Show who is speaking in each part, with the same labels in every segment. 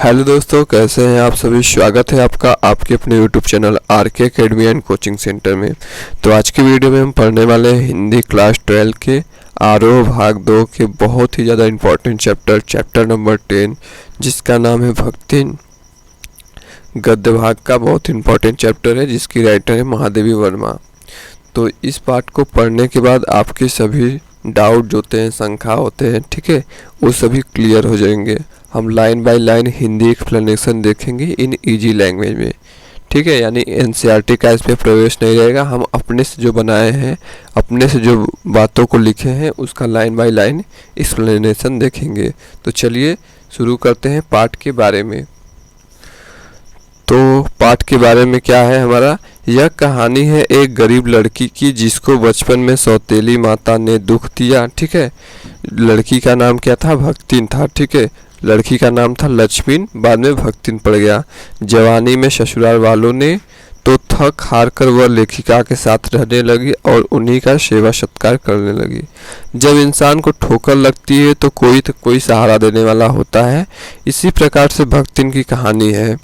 Speaker 1: Hello दोस्तों, कैसे हैं आप सभी। स्वागत है आपका आपके अपने YouTube channel RK academy and coaching centre में। तो आज की वीडियो में हम पढ़ने वाले हैं हिंदी क्लास 12 के आरोह भाग 2 के बहुत ही ज़्यादा इम्पोर्टेंट चैप्टर नंबर 10, जिसका नाम है भक्ति। गद्य भाग का बहुत इम्पोर्टेंट चैप्टर है, जिसकी राइटर है महादेवी वर्मा। तो इस पाठ को पढ़ने के बाद आपके सभी डाउट जो होते हैं, शंका होते हैं, ठीक है, वो सभी क्लियर हो जाएंगे। हम line by line Hindi explanation देखेंगे इन इजी लैंग्वेज में, ठीक है। यानी एनसीईआरटी का इस पर प्रवेश नहीं रहेगा। हम अपने से जो बनाए हैं, अपने से जो बातों को लिखे हैं, उसका लाइन बाय लाइन एक्सप्लेनेशन देखेंगे। तो चलिए शुरू करते हैं पाठ के बारे में। तो पाठ के बारे में क्या है हमारा, यह कहानी है एक गरीब लड़की की जिसको बचपन में सौतेली माता ने दुख दिया, ठीक है। लड़की का नाम क्या था, भक्तिन था, ठीक है। लड़की का नाम था लक्ष्मीन, बाद में भक्तिन पड़ गया। जवानी में ससुराल वालों ने तो थक हार कर वह लेखिका के साथ रहने लगी और उन्हीं का सेवा सत्कार करने लगी। जब इंसान को ठोकर लगती है तो कोई सहारा देने वाला होता है। इसी प्रकार से भक्तिन की कहानी है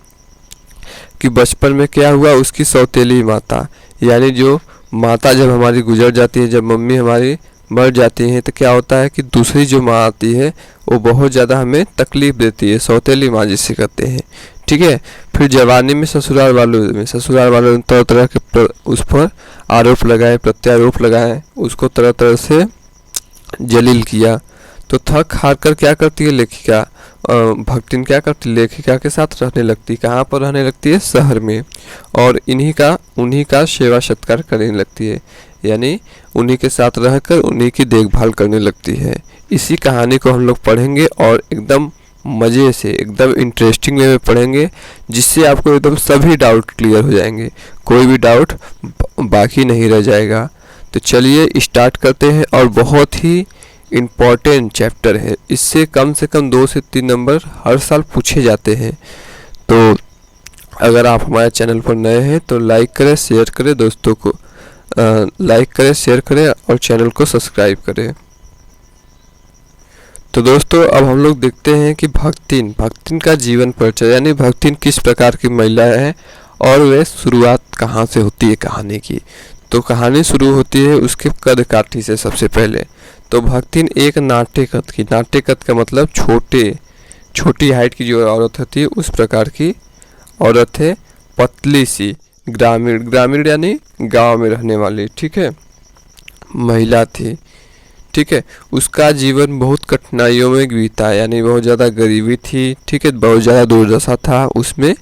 Speaker 1: कि बचपन में क्या हुआ, उसकी सौतेली माता, यानी जो माता जब हमारी गुजर जाती है, जब मम्मी हमारी मर जाती हैं, तो क्या होता है कि दूसरी जो माँ आती है वो बहुत ज़्यादा हमें तकलीफ़ देती है, सौतेली माँ जिसे कहते हैं, ठीक है। फिर जवानी में ससुराल वालों ने तरह तरह के उस पर आरोप लगाए, प्रत्यारोप लगाए, उसको तरह तरह से जलील किया। तो थक हार कर क्या करती है लेखिका, भक्तिन क्या करती, लेखिका के साथ रहने लगती। कहाँ पर रहने लगती है, शहर में, और उन्हीं का सेवा सत्कार करने लगती है, यानी उन्हीं के साथ रहकर उन्हीं की देखभाल करने लगती है। इसी कहानी को हम लोग पढ़ेंगे और एकदम मज़े से, एकदम इंटरेस्टिंग वे में पढ़ेंगे, जिससे आपको एकदम सभी डाउट क्लियर हो जाएंगे, कोई भी डाउट बाकी नहीं रह जाएगा। तो चलिए स्टार्ट करते हैं। और बहुत ही इम्पॉर्टेंट चैप्टर है, इससे कम से कम 2 से 3 नंबर हर साल पूछे जाते हैं। तो अगर आप हमारे चैनल पर नए हैं तो लाइक करें, शेयर करें, दोस्तों को लाइक करें, शेयर करें और चैनल को सब्सक्राइब करें। तो दोस्तों अब हम लोग देखते हैं कि भक्तिन का जीवन परिचय, यानी भक्तिन किस प्रकार की महिला है और वह शुरुआत कहाँ से होती है कहानी की। तो कहानी शुरू होती है उसके कद काठी से। सबसे पहले तो भक्तिन एक नाट्य कद का मतलब छोटी हाइट की जो औरत होती है, उस प्रकार की औरत है, पतली सी, ग्रामीण यानी गांव में रहने वाली, ठीक है, महिला थी, ठीक है। उसका जीवन बहुत कठिनाइयों में बीता, यानी बहुत ज़्यादा गरीबी थी, ठीक है, बहुत ज़्यादा दुर्दशा था, उसमें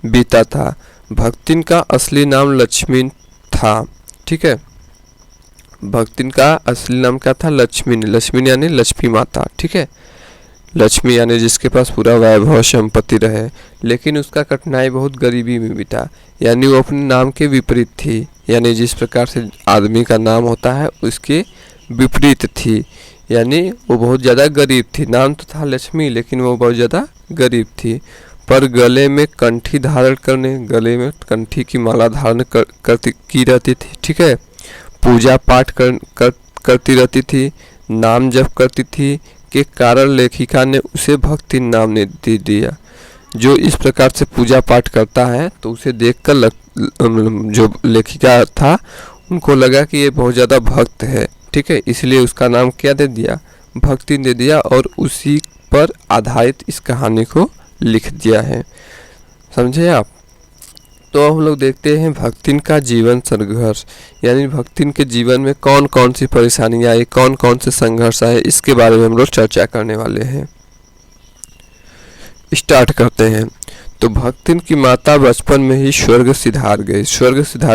Speaker 1: बीता था। भक्तिन का असली नाम लक्ष्मी था, ठीक है। भक्तिन का असली नाम क्या था, लक्ष्मी यानी लक्ष्मी माता, ठीक है। लक्ष्मी यानी जिसके पास पूरा वैभव संपत्ति रहे, लेकिन उसका कठिनाई बहुत गरीबी में बीता, यानी वो अपने नाम के विपरीत थी, यानी जिस प्रकार से आदमी का नाम होता है उसके विपरीत थी, यानी वो बहुत ज़्यादा गरीब थी। नाम तो था लक्ष्मी, लेकिन वो बहुत ज़्यादा गरीब थी। पर गले में कंठी की माला धारण की रहती थी, ठीक है। पूजा पाठ करती रहती थी, नाम जप करती थी, के कारण लेखिका ने उसे भक्ति नाम ने दे दिया। जो इस प्रकार से पूजा पाठ करता है तो उसे देखकर जो लेखिका था उनको लगा कि ये बहुत ज़्यादा भक्त है, ठीक है, इसलिए उसका नाम क्या दे दिया, भक्ति दे दिया, और उसी पर आधारित इस कहानी को लिख दिया है। समझे आप। तो हम लोग देखते हैं भक्तिन का जीवन संघर्ष, यानी भक्तिन के जीवन में कौन कौन सी परेशानियाँ आई, कौन कौन से संघर्ष आए, इसके बारे में हम लोग चर्चा करने वाले हैं। स्टार्ट करते हैं। तो भक्तिन की माता बचपन में ही स्वर्ग सिधार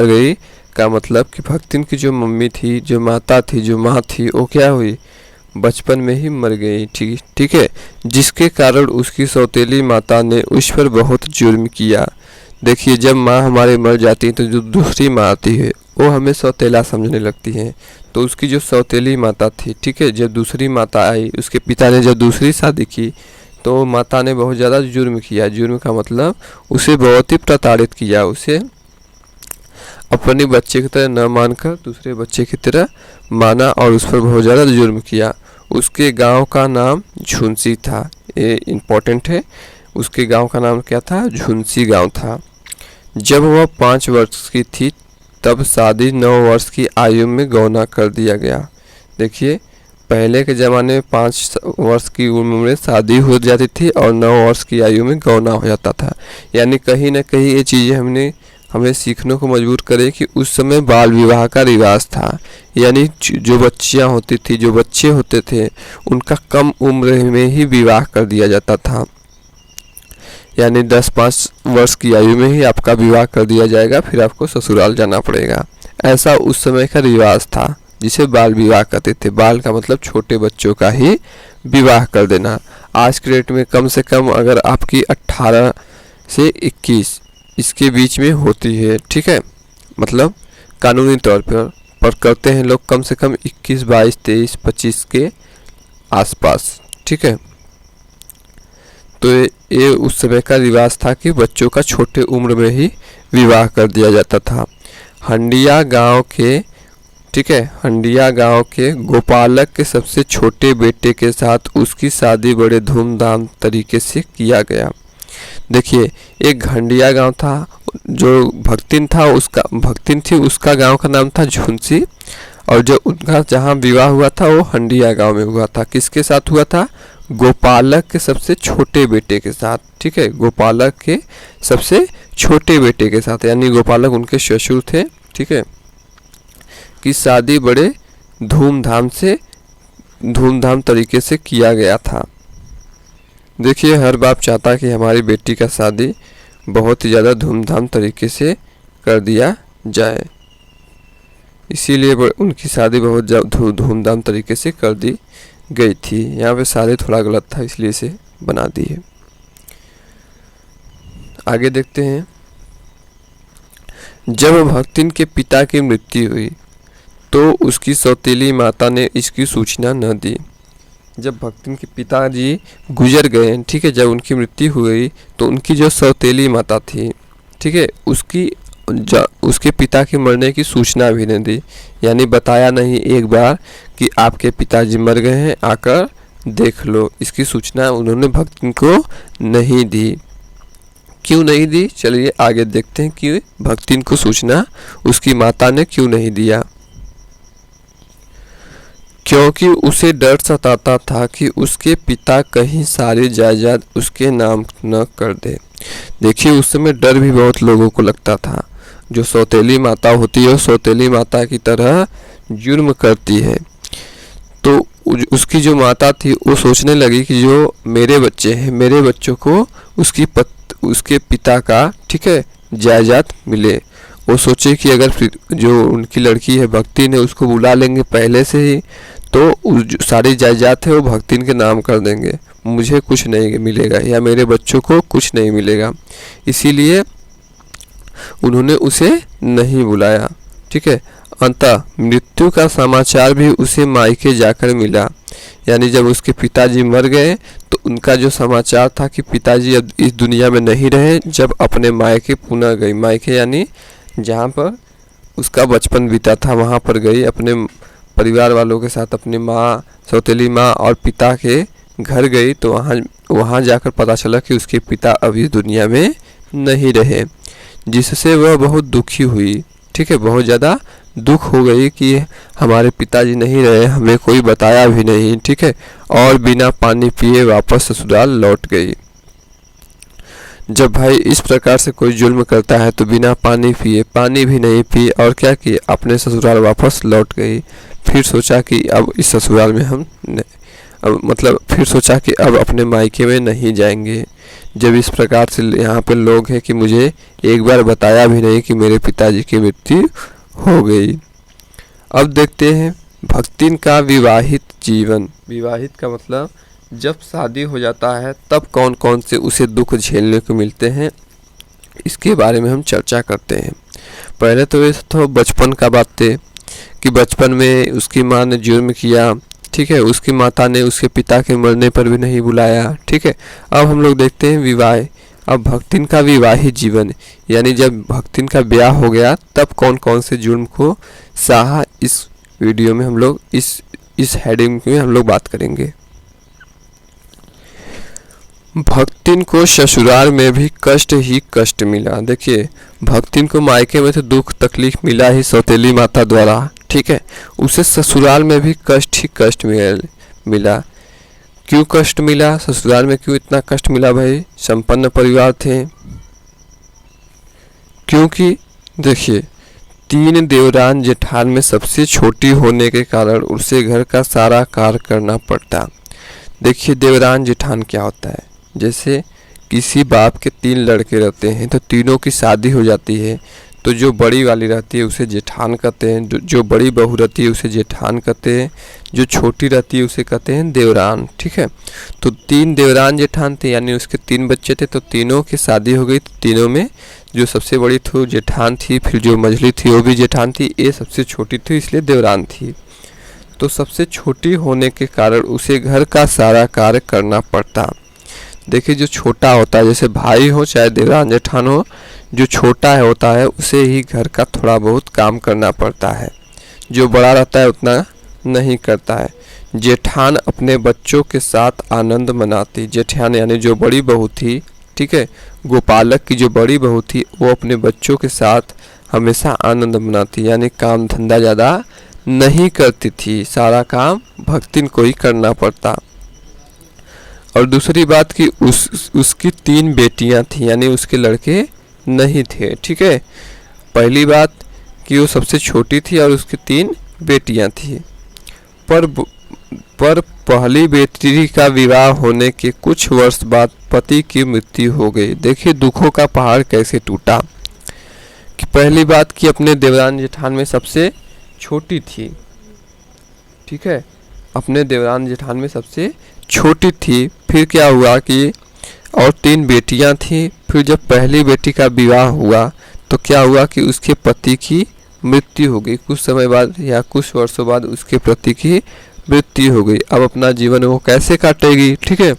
Speaker 1: गई का मतलब कि भक्तिन की जो मम्मी थी, जो माता थी, जो माँ थी, वो क्या हुई, बचपन में ही मर गई, ठीक है। जिसके कारण उसकी सौतेली माता ने उस पर बहुत जुर्म किया। देखिए, जब माँ हमारे मर जाती है तो जो दूसरी माँ आती है वो हमें सौतेला समझने लगती है। तो उसकी जो सौतेली माता थी, ठीक है, जब दूसरी माता आई, उसके पिता ने जब दूसरी शादी की तो माता ने बहुत ज़्यादा जुर्म किया। जुर्म का मतलब उसे बहुत ही प्रताड़ित किया, उसे अपने बच्चे की तरह न मानकर दूसरे बच्चे की तरह माना और उस पर बहुत ज़्यादा जुर्म किया। उसके गांव का नाम झुंसी था, ये इम्पोर्टेंट है। उसके गांव का नाम क्या था? झुंसी गांव था। जब वह 5 वर्ष की थी तब शादी 9 वर्ष की आयु में गौना कर दिया गया। देखिए, पहले के ज़माने में 5 वर्ष की उम्र में शादी हो जाती थी और 9 वर्ष की आयु में गौना हो जाता था। यानी कहीं ना कहीं ये चीज़ें हमें सीखने को मजबूर करे कि उस समय बाल विवाह का रिवाज था। यानी जो बच्चियां होती थी, जो बच्चे होते थे, उनका कम उम्र में ही विवाह कर दिया जाता था। यानी 10-5 वर्ष की आयु में ही आपका विवाह कर दिया जाएगा, फिर आपको ससुराल जाना पड़ेगा। ऐसा उस समय का रिवाज था, जिसे बाल विवाह कहते थे। बाल का मतलब छोटे बच्चों का ही विवाह कर देना। आज के डेट में कम से कम अगर आपकी 18 से 21 इसके बीच में होती है, ठीक है, मतलब कानूनी तौर पर करते हैं लोग कम से कम 21, 22, 23, 25 के आसपास, ठीक है। तो ये उस समय का रिवाज था कि बच्चों का छोटे उम्र में ही विवाह कर दिया जाता था। हंडिया गांव के, ठीक है, हंडिया गांव के गोपालक के सबसे छोटे बेटे के साथ उसकी शादी बड़े धूमधाम तरीके से किया गया। देखिए, एक हंडिया गांव था, जो भक्तिन थी, उसका गांव का नाम था झुंसी, और जो उनका जहां विवाह हुआ था वो हंडिया गांव में हुआ था। किसके साथ हुआ था? गोपालक के सबसे छोटे बेटे के साथ, ठीक है, गोपालक के सबसे छोटे बेटे के साथ, यानी गोपालक उनके ससुर थे, ठीक है, की शादी बड़े धूमधाम तरीके से किया गया था। देखिए, हर बाप चाहता कि हमारी बेटी का शादी बहुत ही ज़्यादा धूमधाम तरीके से कर दिया जाए, इसीलिए उनकी शादी बहुत धूमधाम तरीके से कर दी गई थी। यहाँ पे शादी थोड़ा गलत था, इसलिए इसे बना दी है। आगे देखते हैं। जब भक्तिन के पिता की मृत्यु हुई तो उसकी सौतेली माता ने इसकी सूचना न दी। जब भक्तिन के पिताजी गुजर गए, ठीक है, जब उनकी मृत्यु हुई तो उनकी जो सौतेली माता थी, ठीक है, उसके पिता के मरने की सूचना भी नहीं दी। यानी बताया नहीं एक बार कि आपके पिताजी मर गए हैं, आकर देख लो। इसकी सूचना उन्होंने भक्तिन को नहीं दी। क्यों नहीं दी? चलिए आगे देखते हैं कि भक्तिन को सूचना उसकी माता ने क्यों नहीं दिया। क्योंकि उसे डर सताता था कि उसके पिता कहीं सारी जायदाद उसके नाम न कर दे। देखिए, उस समय डर भी बहुत लोगों को लगता था। जो सौतेली माता होती है, सौतेली माता की तरह जुर्म करती है। तो उसकी जो माता थी वो सोचने लगी कि जो मेरे बच्चे हैं, मेरे बच्चों को उसके पिता का, ठीक है, जायदाद मिले। वो सोचे कि अगर जो उनकी लड़की है भक्तिन है, उसको बुला लेंगे पहले से ही, तो सारी जायदाद है वो भक्तिन के नाम कर देंगे, मुझे कुछ नहीं मिलेगा या मेरे बच्चों को कुछ नहीं मिलेगा। इसीलिए उन्होंने उसे नहीं बुलाया, ठीक है। अंततः मृत्यु का समाचार भी उसे मायके जाकर मिला। यानी जब उसके पिताजी मर गए तो उनका जो समाचार था कि पिताजी अब इस दुनिया में नहीं रहे, जब अपने मायके पुनः गई, मायके यानी जहाँ पर उसका बचपन बीता था वहाँ पर गई, अपने परिवार वालों के साथ, अपनी माँ, सौतेली माँ और पिता के घर गई, तो वहाँ जाकर पता चला कि उसके पिता अब इस दुनिया में नहीं रहे, जिससे वह बहुत दुखी हुई, ठीक है, बहुत ज़्यादा दुख हो गई कि हमारे पिताजी नहीं रहे, हमें कोई बताया भी नहीं, ठीक है, और बिना पानी पिए वापस ससुराल लौट गई। जब भाई इस प्रकार से कोई जुल्म करता है तो बिना पानी पिए, पानी भी नहीं पी, और क्या किए, अपने ससुराल वापस लौट गई। फिर सोचा कि अब इस ससुराल में फिर सोचा कि अब अपने मायके में नहीं जाएंगे। जब इस प्रकार से यहाँ पे लोग हैं कि मुझे एक बार बताया भी नहीं कि मेरे पिताजी की मृत्यु हो गई। अब देखते हैं भक्तिन का विवाहित जीवन। विवाहित का मतलब जब शादी हो जाता है तब कौन कौन से उसे दुख झेलने को मिलते हैं, इसके बारे में हम चर्चा करते हैं। पहले तो ये तो बचपन का बात थे कि बचपन में उसकी माँ ने जुर्म किया, ठीक है, उसकी माता ने उसके पिता के मरने पर भी नहीं बुलाया, ठीक है। अब हम लोग देखते हैं विवाह। अब भक्तिन का विवाहित जीवन, यानी जब भक्तिन का ब्याह हो गया तब कौन कौन से जुर्म को सहा, इस वीडियो में हम लोग इस हेडिंग में हम लोग बात करेंगे। भक्तिन को ससुराल में भी कष्ट ही कष्ट मिला। देखिए, भक्तिन को मायके में तो दुख तकलीफ मिला ही सौतेली माता द्वारा, ठीक है, उसे ससुराल में भी कष्ट ही कष्ट मिला। क्यों कष्ट मिला ससुराल में, क्यों इतना कष्ट मिला भाई? संपन्न परिवार थे। क्योंकि देखिए, 3 देवरान जेठान में सबसे छोटी होने के कारण उसे घर का सारा कार्य करना पड़ता। देखिए, देवरान जेठान क्या होता है? जैसे किसी बाप के 3 लड़के रहते हैं तो तीनों की शादी हो जाती है, तो जो बड़ी वाली रहती है उसे जेठान कहते हैं, जो बड़ी बहू रहती है उसे जेठान कहते हैं, जो छोटी रहती है उसे कहते हैं देवरान, ठीक है। तो 3 देवरान जेठान थे, यानी उसके 3 बच्चे थे, तो तीनों की शादी हो गई। तो तीनों में जो सबसे बड़ी थी वो जेठान थी, फिर जो मझली थी वो भी जेठान थी, ये सबसे छोटी थी इसलिए देवरान थी। तो सबसे छोटी होने के कारण उसे घर का सारा कार्य करना पड़ता। देखिए, जो छोटा होता है, जैसे भाई हो चाहे देवरान जेठान हो, जो छोटा है होता है उसे ही घर का थोड़ा बहुत काम करना पड़ता है, जो बड़ा रहता है उतना नहीं करता है। जेठान अपने बच्चों के साथ आनंद मनाती। जेठान यानी जो बड़ी बहू थी, ठीक है, गोपालक की जो बड़ी बहू थी, वो अपने बच्चों के साथ हमेशा आनंद मनाती, यानी काम धंधा ज़्यादा नहीं करती थी, सारा काम भक्तिन को ही करना पड़ता। और दूसरी बात कि उसकी 3 बेटियां थी, यानी उसके लड़के नहीं थे, ठीक है। पहली बात कि वो सबसे छोटी थी और उसकी 3 बेटियां थी। पर पहली बेटी का विवाह होने के कुछ वर्ष बाद पति की मृत्यु हो गई। देखिए, दुखों का पहाड़ कैसे टूटा। कि पहली बात कि अपने देवरान जेठान में सबसे छोटी थी, ठीक है, अपने देवरान जेठान में सबसे छोटी थी। फिर क्या हुआ कि और 3 बेटियां थी। फिर जब पहली बेटी का विवाह हुआ तो क्या हुआ कि उसके पति की मृत्यु हो गई। कुछ समय बाद या कुछ वर्षों बाद उसके पति की मृत्यु हो गई। अब अपना जीवन वो कैसे काटेगी, ठीक है।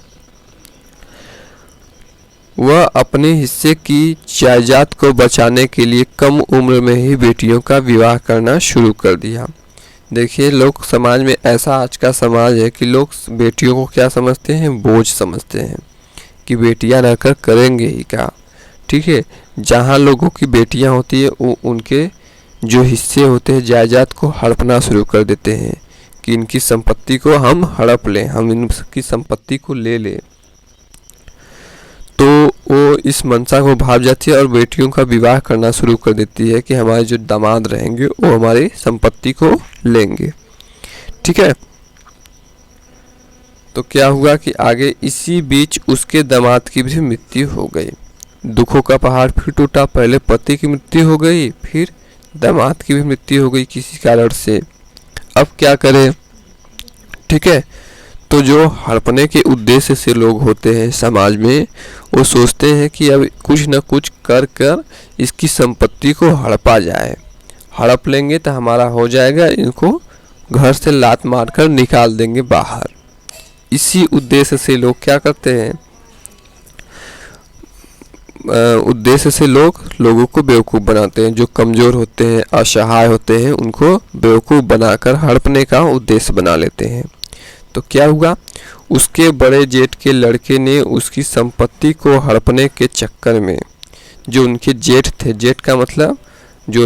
Speaker 1: वह अपने हिस्से की जायदाद को बचाने के लिए कम उम्र में ही बेटियों का विवाह करना शुरू कर दिया। देखिए, लोग समाज में ऐसा आज का समाज है कि लोग बेटियों को क्या समझते हैं? बोझ समझते हैं कि बेटियां रहकर करेंगे ही क्या, ठीक है। जहाँ लोगों की बेटियां होती है वो उनके जो हिस्से होते हैं जायदाद को हड़पना शुरू कर देते हैं कि इनकी संपत्ति को हम हड़प लें, हम इनकी संपत्ति को ले लें। तो वो इस मंशा को भाग जाती है और बेटियों का विवाह करना शुरू कर देती है कि हमारे जो दामाद रहेंगे वो हमारी संपत्ति को लेंगे, ठीक है। तो क्या हुआ कि आगे इसी बीच उसके दामाद की भी मृत्यु हो गई। दुखों का पहाड़ फिर टूटा। पहले पति की मृत्यु हो गई, फिर दामाद की भी मृत्यु हो गई किसी कारण से। अब क्या करें, ठीक है। तो जो हड़पने के उद्देश्य से लोग होते हैं समाज में, वो सोचते हैं कि अब कुछ न कुछ कर कर इसकी संपत्ति को हड़पा जाए। हड़प लेंगे तो हमारा हो जाएगा, इनको घर से लात मारकर निकाल देंगे बाहर। इसी उद्देश्य से लोग क्या करते हैं, उद्देश्य से लोगों को बेवकूफ़ बनाते हैं। जो कमज़ोर होते हैं, असहाय होते हैं, उनको बेवकूफ़ बनाकर हड़पने का उद्देश्य बना लेते हैं। तो क्या हुआ, उसके बड़े जेठ के लड़के ने उसकी संपत्ति को हड़पने के चक्कर में, जो उनके जेठ थे, जेठ का मतलब जो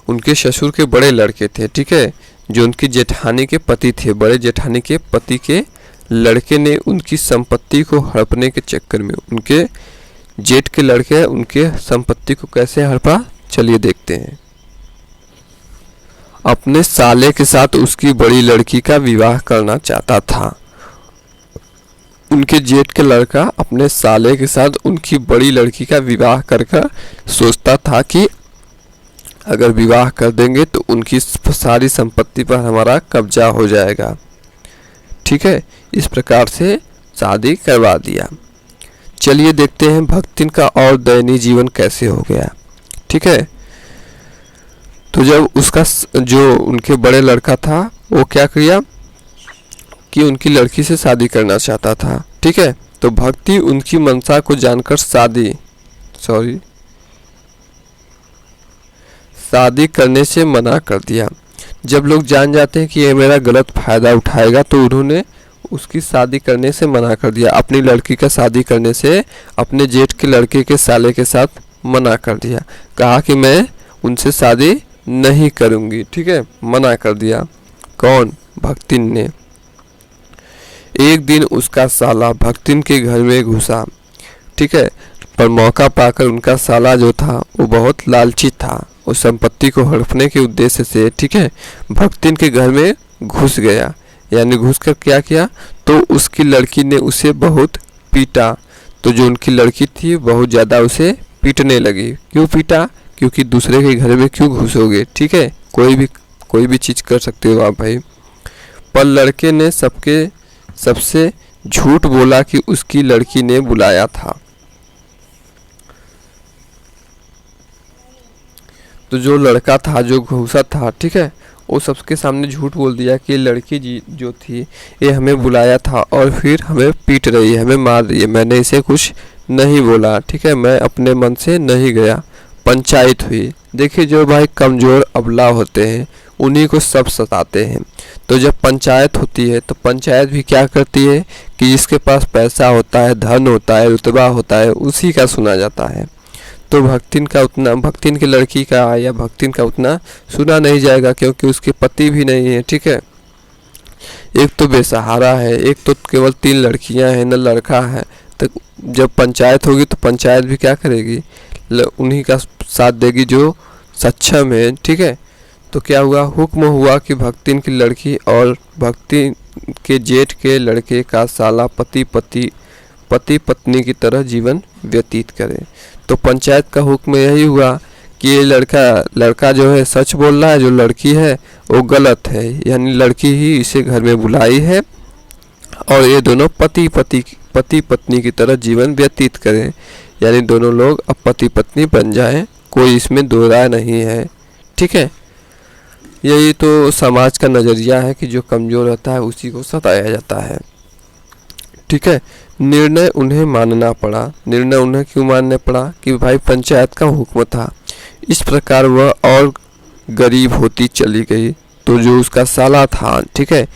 Speaker 1: उनके ससुर के बड़े लड़के थे, ठीक है, जो उनकी जेठानी के पति थे, बड़े जेठानी के पति के लड़के ने उनकी संपत्ति को हड़पने के चक्कर में, उनके जेठ के लड़के उनके संपत्ति को कैसे हड़पा, चलिए देखते हैं। अपने साले के साथ उसकी बड़ी लड़की का विवाह करना चाहता था। उनके जेठ के लड़का अपने साले के साथ उनकी बड़ी लड़की का विवाह कर सोचता था कि अगर विवाह कर देंगे तो उनकी सारी संपत्ति पर हमारा कब्जा हो जाएगा, ठीक है। इस प्रकार से शादी करवा दिया। चलिए देखते हैं भक्तिन का और दयनीय जीवन कैसे हो गया, ठीक है। तो जब उसका जो उनके बड़े लड़का था वो क्या किया कि उनकी लड़की से शादी करना चाहता था, ठीक है। तो भक्ति उनकी मनसा को जानकर शादी करने से मना कर दिया। जब लोग जान जाते हैं कि ये मेरा गलत फायदा उठाएगा तो उन्होंने उसकी शादी करने से मना कर दिया, अपनी लड़की का शादी करने से अपने जेठ के लड़के के साले के साथ मना कर दिया। कहा कि मैं उनसे शादी नहीं करूँगी, ठीक है, मना कर दिया। कौन? भक्तिन ने। एक दिन उसका साला भक्तिन के घर में घुसा, ठीक है, पर मौका पाकर उनका साला जो था वो बहुत लालची था। उस संपत्ति को हड़पने के उद्देश्य से, ठीक है, भक्तिन के घर में घुस गया। यानी घुसकर क्या किया, तो उसकी लड़की ने उसे बहुत पीटा। तो जो उनकी लड़की थी बहुत ज़्यादा उसे पीटने लगी। क्यों पीटा? क्योंकि दूसरे के घर में क्यों घुसोगे, ठीक है, कोई भी चीज़ कर सकते हो आप भाई। पर लड़के ने सबसे झूठ बोला कि उसकी लड़की ने बुलाया था। तो जो लड़का था जो घुसा था, ठीक है, वो सबके सामने झूठ बोल दिया कि लड़की जी जो थी ये हमें बुलाया था और फिर हमें पीट रही है, हमें मार रही है, मैंने इसे कुछ नहीं बोला, ठीक है, मैं अपने मन से नहीं गया। पंचायत हुई। देखिए जो भाई कमज़ोर अबला होते हैं उन्हीं को सब सताते हैं। तो जब पंचायत होती है तो पंचायत भी क्या करती है कि जिसके पास पैसा होता है, धन होता है, रुतबा होता है, उसी का सुना जाता है। तो भक्तिन की लड़की का या भक्तिन का उतना सुना नहीं जाएगा क्योंकि उसके पति भी नहीं है, ठीक है, एक तो बेसहारा है, एक तो केवल 3 लड़कियां हैं, न लड़का है। तो जब पंचायत होगी तो पंचायत भी क्या करेगी, उन्हीं का साथ देगी जो सक्षम है, ठीक है। तो क्या हुआ, हुक्म हुआ कि भक्तिन की लड़की और भक्तिन के जेठ के लड़के का साला पति पत्नी की तरह जीवन व्यतीत करे। तो पंचायत का हुक्म यही हुआ कि ये लड़का जो है सच बोल रहा है, जो लड़की है वो गलत है, यानी लड़की ही इसे घर में बुलाई है और ये दोनों पति पत्नी की तरह जीवन व्यतीत करें, यानी दोनों लोग अब पति पत्नी बन जाएं, कोई इसमें दो राय नहीं है, ठीक है। यही तो समाज का नज़रिया है कि जो कमज़ोर रहता है उसी को सताया जाता है, ठीक है। निर्णय उन्हें मानना पड़ा। निर्णय उन्हें क्यों मानना पड़ा कि भाई पंचायत का हुक्म था। इस प्रकार वह और गरीब होती चली गई। तो जो उसका साला था, ठीक है,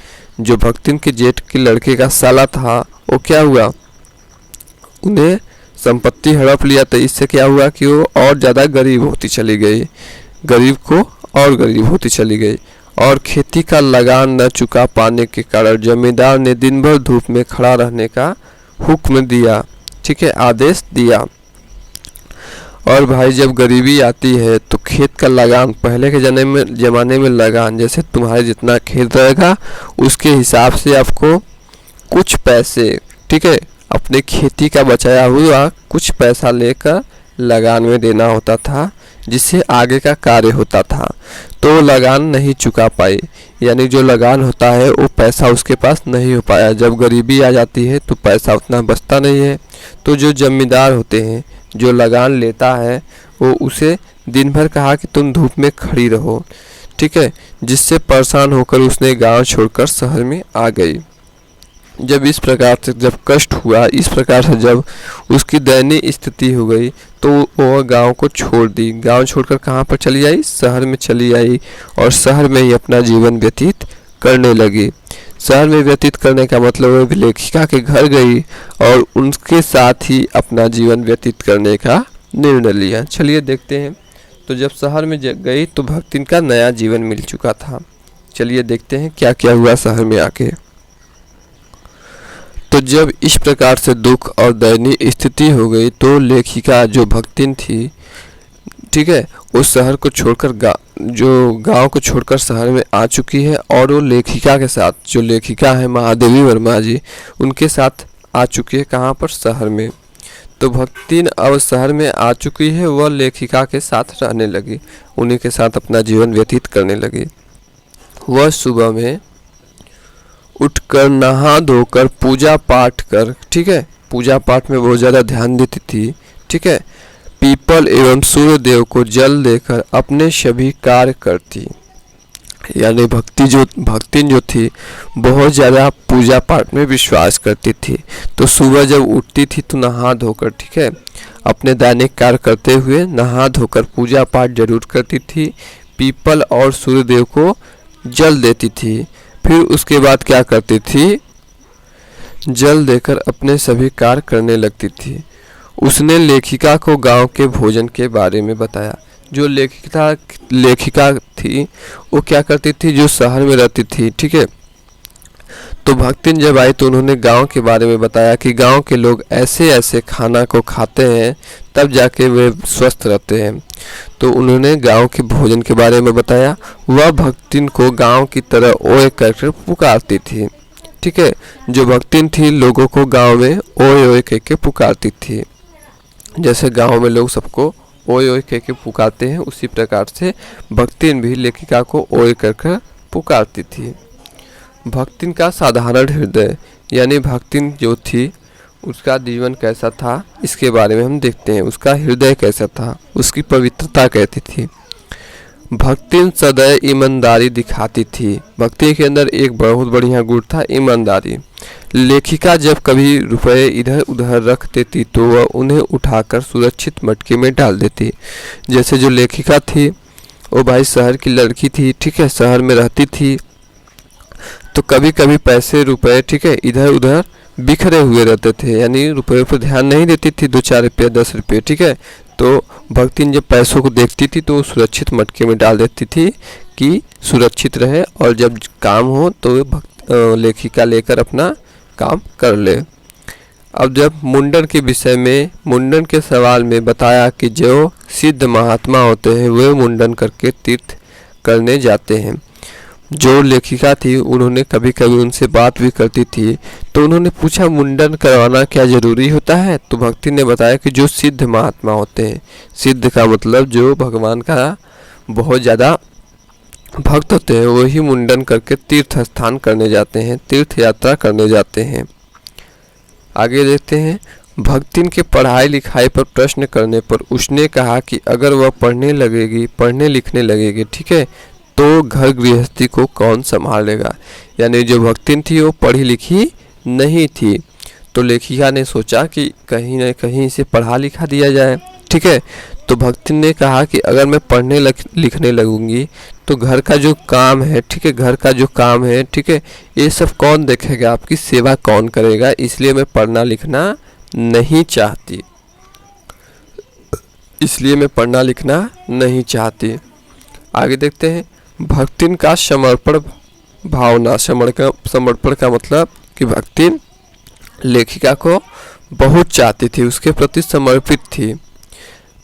Speaker 1: जो भक्तिन के जेठ के लड़के का साला था, वो क्या हुआ, उन्हें संपत्ति हड़प लिया। तो इससे क्या हुआ कि वो और ज़्यादा गरीब होती चली गई, गरीब को और गरीब होती चली गई। और खेती का लगान न चुका पाने के कारण जमींदार ने दिन भर धूप में खड़ा रहने का हुक्म दिया, ठीक है, आदेश दिया। और भाई जब गरीबी आती है तो खेत का लगान, पहले के ज़माने में लगान, जैसे तुम्हारे जितना खेत रहेगा उसके हिसाब से आपको कुछ पैसे, ठीक है, अपने खेती का बचाया हुआ कुछ पैसा लेकर लगान में देना होता था, जिससे आगे का कार्य होता था। तो लगान नहीं चुका पाई, यानी जो लगान होता है वो पैसा उसके पास नहीं हो पाया। जब गरीबी आ जाती है तो पैसा उतना बचता नहीं है। तो जो जमींदार होते हैं, जो लगान लेता है, वो उसे दिन भर कहा कि तुम धूप में खड़ी रहो, ठीक है, जिससे परेशान होकर उसने गांव छोड़कर शहर में आ गई। जब इस प्रकार से जब कष्ट हुआ, इस प्रकार से जब उसकी दयनीय स्थिति हो गई तो वह गांव को छोड़ दी। गांव छोड़कर कहाँ पर चली आई, शहर में चली आई और शहर में ही अपना जीवन व्यतीत करने लगी। शहर में व्यतीत करने का मतलब वह लेखिका के घर गई और उनके साथ ही अपना जीवन व्यतीत करने का निर्णय लिया। चलिए देखते हैं। तो जब शहर में गई तो भक्तिन का नया जीवन मिल चुका था। चलिए देखते हैं क्या क्या हुआ शहर में आके। तो जब इस प्रकार से दुख और दयनीय स्थिति हो गई तो लेखिका जो भक्तिन थी, ठीक है, उस शहर को छोड़कर गांव को छोड़कर शहर में आ चुकी है। और वो लेखिका के साथ, जो लेखिका है महादेवी वर्मा जी, उनके साथ आ चुकी है। कहाँ पर, शहर में। तो भक्तिन अब शहर में आ चुकी है, वह लेखिका के साथ रहने लगी, उन्हीं के साथ अपना जीवन व्यतीत करने लगी। वह सुबह में उठकर नहा धोकर पूजा पाठ कर, ठीक है, पूजा पाठ में बहुत ज़्यादा ध्यान देती थी, ठीक है, पीपल एवं सूर्य देव को जल देकर अपने सभी कार्य करती। यानी भक्तिन जो थी बहुत ज़्यादा पूजा पाठ में विश्वास करती थी। तो सुबह जब उठती थी तो नहा धोकर, ठीक है, अपने दैनिक कार्य करते हुए नहा धोकर पूजा पाठ जरूर करती थी, पीपल और सूर्य देव को जल देती थी। फिर उसके बाद क्या करती थी जल देकर अपने सभी कार्य करने लगती थी। उसने लेखिका को गांव के भोजन के बारे में बताया। जो लेखिका थी वो क्या करती थी, जो शहर में रहती थी, ठीक है, तो भक्तिन जब आई तो उन्होंने गांव के बारे में बताया कि गांव के लोग ऐसे ऐसे खाना को खाते हैं तब जाके वे स्वस्थ रहते हैं। तो उन्होंने गांव के भोजन के बारे में बताया। वह भक्तिन को गांव की तरह ओए करके पुकारती थी, ठीक है। जो भक्तिन थी लोगों को गांव में ओए ओए कह के पुकारती थी। जैसे गांव में लोग सबको ओए ओए कह के पुकारते हैं, उसी प्रकार से भक्तिन भी लेखिका को ओए कर पुकारती थी। भक्तिन का साधारण हृदय, यानी भक्तिन जो थी उसका जीवन कैसा था इसके बारे में हम देखते हैं। उसका हृदय कैसा था, उसकी पवित्रता कैसी थी। भक्तिन सदैव ईमानदारी दिखाती थी। भक्ति के अंदर एक बहुत बढ़िया गुण था, ईमानदारी। लेखिका जब कभी रुपए इधर उधर रख देती तो वह उन्हें उठाकर सुरक्षित मटके में डाल देती। जैसे जो लेखिका थी वो भाई शहर की लड़की थी, ठीक है, शहर में रहती थी, तो कभी कभी पैसे रुपए, ठीक है, इधर उधर बिखरे हुए रहते थे, यानी रुपए पर ध्यान नहीं देती थी, 2-4 रुपये 10 रुपये, ठीक है। तो भक्तिन जब पैसों को देखती थी तो सुरक्षित मटके में डाल देती थी कि सुरक्षित रहे, और जब काम हो तो लेखिका लेकर अपना काम कर ले। अब जब मुंडन के विषय में, मुंडन के सवाल में बताया कि जो सिद्ध महात्मा होते हैं वे मुंडन करके तीर्थ करने जाते हैं। जो लेखिका थी उन्होंने कभी कभी उनसे बात भी करती थी, तो उन्होंने पूछा मुंडन करवाना क्या ज़रूरी होता है। तो भक्ति ने बताया कि जो सिद्ध महात्मा होते हैं, सिद्ध का मतलब जो भगवान का बहुत ज़्यादा भक्त होते हैं, वही मुंडन करके तीर्थ स्थान करने जाते हैं, तीर्थ यात्रा करने जाते हैं। आगे देखते हैं। भक्तिन के पढ़ाई लिखाई पर प्रश्न करने पर उसने कहा कि अगर वह पढ़ने लिखने लगेगी, ठीक है, तो घर गृहस्थी को कौन संभालेगा। यानी जो भक्तिन थी वो पढ़ी लिखी नहीं थी, तो लेखिका ने सोचा कि कहीं न कहीं इसे पढ़ा लिखा दिया जाए, ठीक है। तो भक्तिन ने कहा कि अगर मैं पढ़ने लिखने लगूंगी तो घर का जो काम है, ठीक है, घर का जो काम है, ठीक है, ये सब कौन देखेगा, आपकी सेवा कौन करेगा, इसलिए मैं पढ़ना लिखना नहीं चाहती, इसलिए मैं पढ़ना लिखना नहीं चाहती। आगे देखते हैं। भक्तिन का समर्पण भावना, समर्पण का मतलब कि भक्तिन लेखिका को बहुत चाहती थी, उसके प्रति समर्पित थी।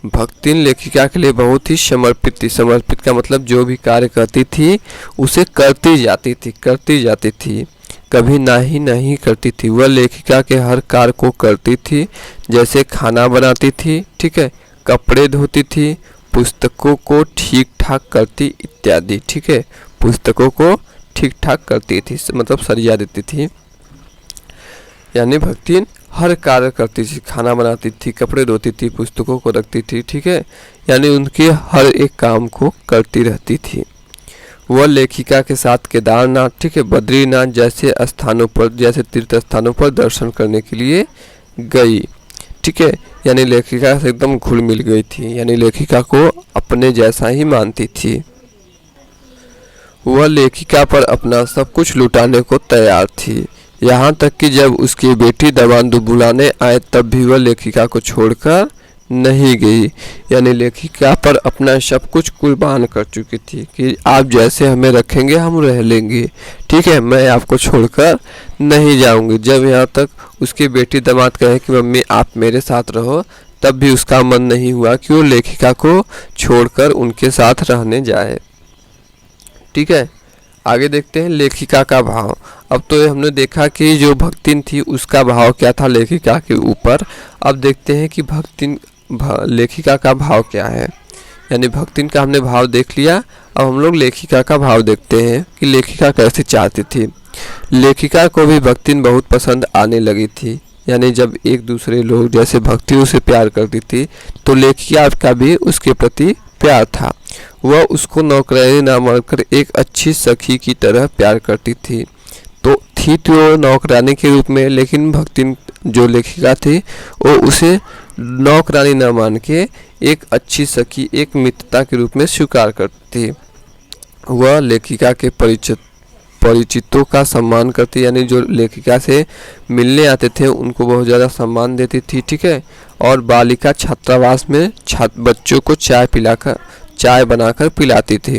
Speaker 1: भक्तिन लेखिका के लिए बहुत ही समर्पित थी। समर्पित का मतलब जो भी कार्य करती थी उसे करती जाती थी, कभी नहीं करती थी। वह लेखिका के हर कार्य को करती थी, जैसे खाना बनाती थी, ठीक है, कपड़े धोती थी, पुस्तकों को ठीक ठाक करती इत्यादि, ठीक है, पुस्तकों को ठीक ठाक करती थी मतलब सरिया देती थी। यानी भक्तिन हर कार्य करती थी, खाना बनाती थी, कपड़े धोती थी, पुस्तकों को रखती थी, ठीक है, यानी उनके हर एक काम को करती रहती थी। वह लेखिका के साथ केदारनाथ, ठीक है, बद्रीनाथ जैसे स्थानों पर, जैसे तीर्थ स्थानों पर दर्शन करने के लिए गई, ठीक है, यानी लेखिका से एकदम घुल मिल गई थी, यानी लेखिका को अपने जैसा ही मानती थी। वह लेखिका पर अपना सब कुछ लुटाने को तैयार थी, यहाँ तक कि जब उसकी बेटी दबांदु बुलाने आए तब भी वह लेखिका को छोड़कर नहीं गई। यानी लेखिका पर अपना सब कुछ कुर्बान कर चुकी थी कि आप जैसे हमें रखेंगे हम रह लेंगे, ठीक है, मैं आपको छोड़कर नहीं जाऊंगी। जब यहाँ तक उसकी बेटी दामाद कहे कि मम्मी आप मेरे साथ रहो, तब भी उसका मन नहीं हुआ कि वो लेखिका को छोड़कर उनके साथ रहने जाए, ठीक है। आगे देखते हैं लेखिका का भाव। अब तो हमने देखा कि जो भक्तिन थी उसका भाव क्या था लेखिका के ऊपर। अब देखते हैं कि लेखिका का भाव क्या है। यानी भक्तिन का हमने भाव देख लिया, अब हम लोग लेखिका का भाव देखते हैं कि लेखिका कैसे चाहती थी। लेखिका को भी भक्तिन बहुत पसंद आने लगी थी। यानी जब एक दूसरे लोग जैसे भक्तियों से प्यार करती थी तो लेखिका का भी उसके प्रति प्यार था। वह उसको नौकरानी ना मानकर एक अच्छी सखी की तरह प्यार करती थी। तो नौकरानी के रूप में, लेकिन भक्तिन जो लेखिका थी वो उसे नौकरानी ना मान के एक अच्छी सखी, एक मित्रता के रूप में स्वीकार करती थी। वह लेखिका के परिचितों का सम्मान करती, यानी जो लेखिका से मिलने आते थे उनको बहुत ज़्यादा सम्मान देती थी, ठीक है। और बालिका छात्रावास में बच्चों को चाय बनाकर पिलाती थी।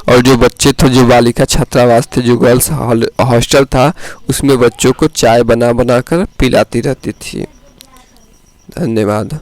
Speaker 1: और जो बच्चे थे, जो बालिका छात्रावास थे, जो गर्ल्स हॉस्टल था, उसमें बच्चों को चाय बना कर पिलाती रहती थी। धन्यवाद।